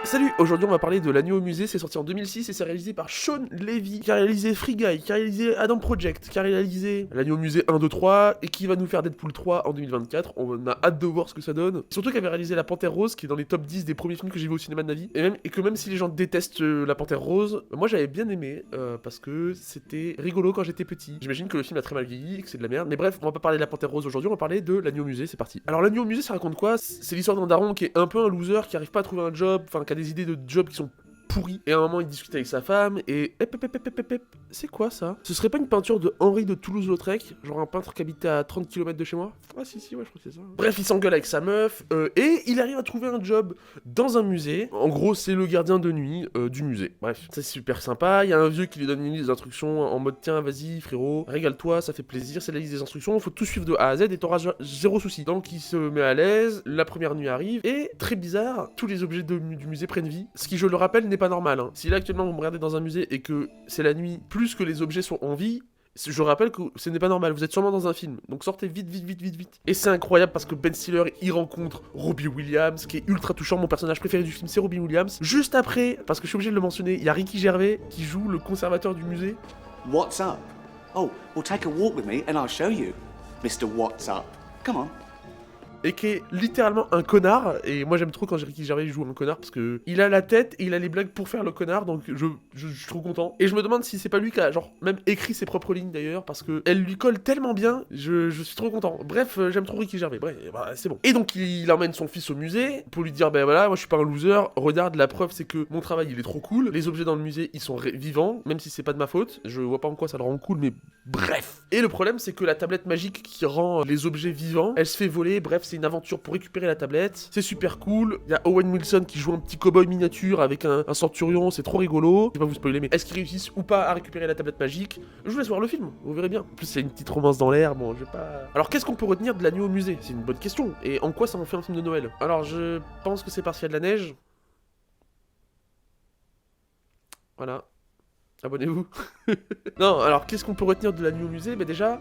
Salut, aujourd'hui on va parler de L'Agneau au musée, c'est sorti en 2006 et c'est réalisé par Shawn Levy, qui a réalisé Free Guy, qui a réalisé Adam Project, qui a réalisé L'Agneau au musée 1, 2, 3 et qui va nous faire Deadpool 3 en 2024. On a hâte de voir ce que ça donne. Surtout qu'il avait réalisé La Panthère Rose, qui est dans les top 10 des premiers films que j'ai vu au cinéma de ma vie. Et que même si les gens détestent La Panthère Rose, moi j'avais bien aimé parce que c'était rigolo quand j'étais petit. J'imagine que le film a très mal vieilli et que c'est de la merde. Mais bref, on va pas parler de La Panthère Rose aujourd'hui, on va parler de L'Agneau au musée, c'est parti. Alors L'Agneau au musée, ça raconte quoi? C'est l'histoire d'un daron qui est un peu un loser, qui arrive pas à trouver un job, enfin qui a des idées de job qui sont pourris. Et à un moment, il discute avec sa femme et c'est quoi ça? Ce serait pas une peinture de Henri de Toulouse-Lautrec, genre un peintre qui habitait à 30 km de chez moi? Ah si, ouais, je crois que c'est ça. Bref, il s'engueule avec sa meuf et il arrive à trouver un job dans un musée. En gros, c'est le gardien de nuit du musée. Bref, ça c'est super sympa. Il y a un vieux qui lui donne une liste d'instructions en mode tiens, vas-y frérot, régale-toi, ça fait plaisir, c'est la liste des instructions, faut tout suivre de A à Z et t'auras zéro souci. Donc il se met à l'aise, la première nuit arrive et très bizarre, tous les objets du musée prennent vie. Ce qui, je le rappelle, n'est pas normal. Hein. Si là actuellement vous me regardez dans un musée et que c'est la nuit, plus que les objets sont en vie, je rappelle que ce n'est pas normal, vous êtes sûrement dans un film, donc sortez vite. Et c'est incroyable parce que Ben Stiller, il rencontre Robbie Williams, qui est ultra touchant, mon personnage préféré du film, c'est Robbie Williams. Juste après, parce que je suis obligé de le mentionner, il y a Ricky Gervais qui joue le conservateur du musée. What's up? Oh, well take a walk with me and I'll show you, Mr. What's up. Come on. Et qui est littéralement un connard, et moi j'aime trop quand Ricky Gervais joue un connard, parce que il a la tête et il a les blagues pour faire le connard, donc je suis trop content. Et je me demande si c'est pas lui qui a genre même écrit ses propres lignes d'ailleurs, parce que elle lui colle tellement bien, je suis trop content. Bref, j'aime trop Ricky Gervais, bref, bah, c'est bon. Et donc il emmène son fils au musée, pour lui dire, ben voilà, moi je suis pas un loser, regarde, la preuve c'est que mon travail il est trop cool, les objets dans le musée ils sont vivants, même si c'est pas de ma faute, je vois pas en quoi ça le rend cool, mais bref. Et le problème c'est que la tablette magique qui rend les objets vivants, elle se fait voler, bref, c'est une aventure pour récupérer la tablette, c'est super cool. Il y a Owen Wilson qui joue un petit cowboy miniature avec un centurion, c'est trop rigolo. Je vais pas vous spoiler, mais est-ce qu'ils réussissent ou pas à récupérer la tablette magique? Je vous laisse voir le film, vous verrez bien. En plus, c'est une petite romance dans l'air, bon, je vais pas... Alors, qu'est-ce qu'on peut retenir de L'Agneau au musée? C'est une bonne question. Et en quoi ça en fait un film de Noël? Alors, je pense que c'est parce qu'il y a de la neige. Voilà. Abonnez-vous. Non, alors, qu'est-ce qu'on peut retenir de L'Agneau au musée? Bah déjà...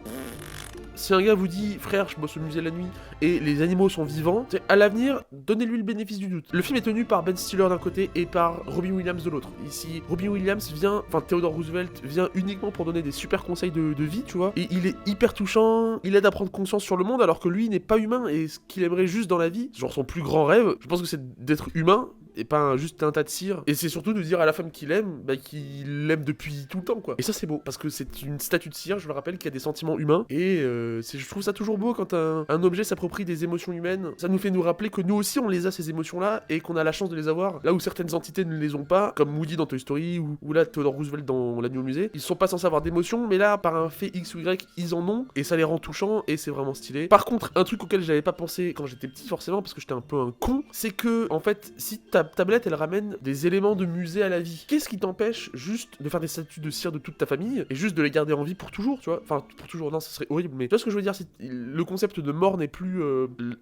Si un gars vous dit, frère, je bosse au musée la nuit et les animaux sont vivants, à l'avenir, donnez-lui le bénéfice du doute. Le film est tenu par Ben Stiller d'un côté et par Robin Williams de l'autre. Ici, Robin Williams vient, enfin Theodore Roosevelt vient uniquement pour donner des super conseils de vie, tu vois. Et il est hyper touchant, il aide à prendre conscience sur le monde alors que lui n'est pas humain et ce qu'il aimerait juste dans la vie, genre son plus grand rêve, je pense que c'est d'être humain et pas juste un tas de cire. Et c'est surtout de dire à la femme qu'il aime, bah qu'il l'aime depuis tout le temps, quoi. Et ça c'est beau, parce que c'est une statue de cire, je le rappelle, qui a des sentiments humains. Et je trouve ça toujours beau quand un objet s'approprie des émotions humaines. Ça nous fait nous rappeler que nous aussi on les a, ces émotions-là, et qu'on a la chance de les avoir. Là où certaines entités ne les ont pas, comme Woody dans Toy Story, ou là Theodore Roosevelt dans L'Agneau au musée, ils sont pas censés avoir d'émotions, mais là, par un fait X ou Y, ils en ont, et ça les rend touchants, et c'est vraiment stylé. Par contre, un truc auquel j'avais pas pensé quand j'étais petit, forcément, parce que j'étais un peu un con, c'est que, en fait, si ta tablette, elle ramène des éléments de musée à la vie, qu'est-ce qui t'empêche juste de faire des statues de cire de toute ta famille, et juste de les garder en vie pour toujours, tu vois? Enfin, pour toujours, non, ça serait horrible, mais tu vois ce que je veux dire? Le concept de mort n'est plus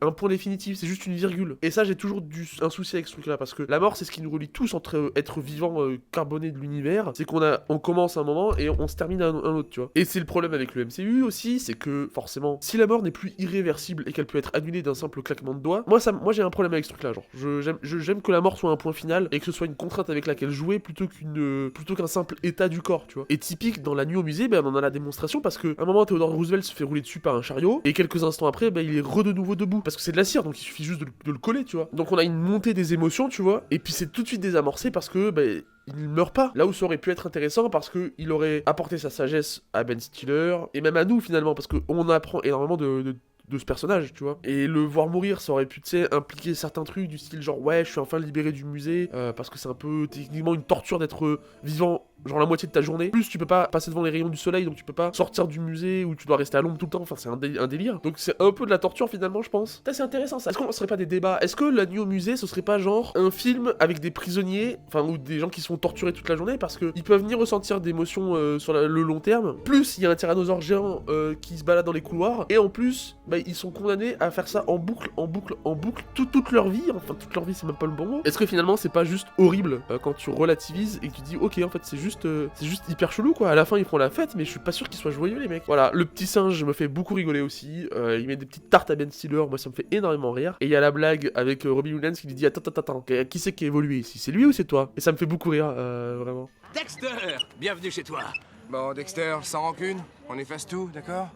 un point définitif, c'est juste une virgule. Et ça, j'ai toujours un souci avec ce truc-là, parce que la mort, c'est ce qui nous relie tous entre être vivant carboné de l'univers, c'est on commence un moment et on se termine à un autre, tu vois. Et c'est le problème avec le MCU aussi, c'est que forcément, si la mort n'est plus irréversible et qu'elle peut être annulée d'un simple claquement de doigts, moi j'ai un problème avec ce truc-là, genre, j'aime que la mort soit un point final et que ce soit une contrainte avec laquelle jouer plutôt qu'un simple état du corps, tu vois. Et typique dans La Nuit au musée, ben on en a la démonstration parce que à un moment Theodore Roosevelt se fait rouler dessus par un chariot et quelques instants après, ben il est de nouveau debout parce que c'est de la cire, donc il suffit juste de le coller, tu vois. Donc on a une montée des émotions, tu vois, et puis c'est tout de suite désamorcé parce que ben il ne meurt pas. Là où ça aurait pu être intéressant parce que il aurait apporté sa sagesse à Ben Stiller et même à nous finalement parce qu'on apprend énormément de ce personnage, tu vois. Et le voir mourir, ça aurait pu, tu sais, impliquer certains trucs du style genre, ouais, je suis enfin libéré du musée, parce que c'est un peu techniquement une torture d'être vivant, genre la moitié de ta journée. Plus, tu peux pas passer devant les rayons du soleil, donc tu peux pas sortir du musée où tu dois rester à l'ombre tout le temps, enfin, c'est un délire. Donc c'est un peu de la torture finalement, je pense. C'est intéressant ça. Est-ce qu'on serait pas des débats? Est-ce que La Nuit au musée, ce serait pas genre un film avec des prisonniers, enfin, ou des gens qui sont torturés toute la journée, parce que ils peuvent ni ressentir d'émotions sur le long terme, plus il y a un tyrannosaure géant qui se balade dans les couloirs, et en plus, bah, ils sont condamnés à faire ça en boucle, toute leur vie. Enfin, toute leur vie, c'est même pas le bon mot. Est-ce que finalement, c'est pas juste horrible quand tu relativises et que tu dis, ok, en fait, c'est juste hyper chelou, quoi. À la fin, ils font la fête, mais je suis pas sûr qu'ils soient joyeux, les mecs. Voilà, le petit singe me fait beaucoup rigoler aussi. Il met des petites tartes à Ben Stiller, moi, ça me fait énormément rire. Et il y a la blague avec Robin Williams qui lui dit, attends, qui c'est qui a évolué ici? C'est lui ou c'est toi? Et ça me fait beaucoup rire, vraiment. Dexter, bienvenue chez toi. Bon, Dexter, sans rancune, on efface tout, d'accord?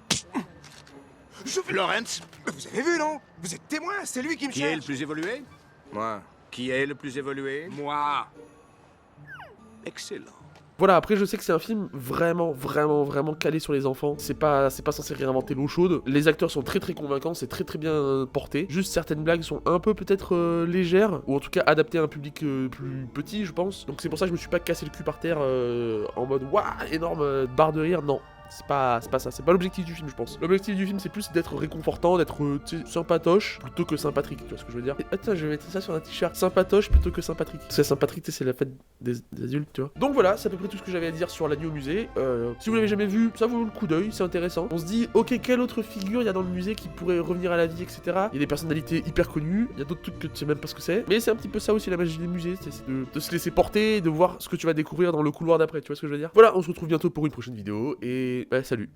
Lawrence, Vous avez vu, non? Vous êtes témoin, c'est lui qui me qui est cherche. le plus évolué? Moi. Qui est le plus évolué? Moi. Excellent. Voilà, après je sais que c'est un film vraiment calé sur les enfants. C'est pas censé réinventer l'eau chaude. Les acteurs sont très convaincants, c'est très bien porté. Juste certaines blagues sont un peu peut-être légères, ou en tout cas adaptées à un public plus petit, je pense. Donc c'est pour ça que je me suis pas cassé le cul par terre en mode waouh, énorme barre de rire, non. C'est pas ça, c'est pas l'objectif du film, je pense. L'objectif du film, c'est plus d'être réconfortant, d'être sympatoche plutôt que sympatrique, tu vois ce que je veux dire. Et, attends, je vais mettre ça sur un t-shirt, sympatoche plutôt que sympatrique. Parce que sympatrique, c'est la fête des adultes, tu vois. Donc voilà, c'est à peu près tout ce que j'avais à dire sur La Nuit au musée. Si vous l'avez jamais vu, ça vaut le coup d'œil, c'est intéressant. On se dit, ok, quelle autre figure il y a dans le musée qui pourrait revenir à la vie, etc. Il y a des personnalités hyper connues, il y a d'autres trucs que tu sais même pas ce que c'est. Mais c'est un petit peu ça aussi la magie des musées, c'est de se laisser porter, de voir ce que tu vas découvrir dans le couloir d'après, tu vois ce que je veux dire. Voilà, on se retrouve bientôt pour une prochaine vidéo, et bah, salut.